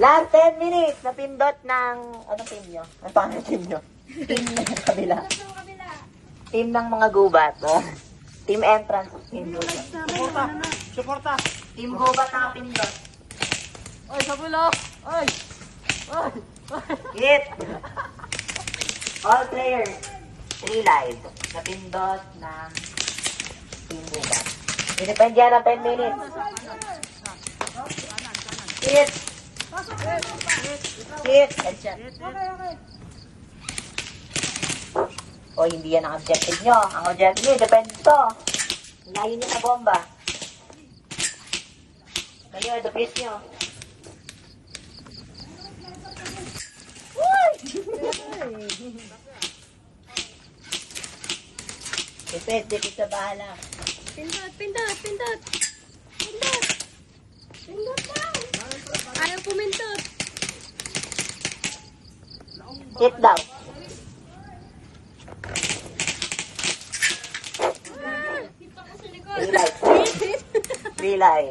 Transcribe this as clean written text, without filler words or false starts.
Last 10 minutes. Napindot ng... Anong team nyo? Ano pa ang team nyo? Team ng kabila. Team ng mga gubat. Team entrance. Team gubat. Suporta. Team gubat na napindot. Ay, sabula. Ay. Hit! All players. 3 live. Napindot ng team gubat. Dinepend yan ng 10 minutes. Hit! Hit! Headshot. O, hindi yan ang objective nyo. Ang objective nyo, depende ito. Layo nyo sa bomba. Kayo, dupis nyo. Depende sa bahala. Pindot. Pindot lang. Ayaw pumindot. Hit daw. Relay. Relay.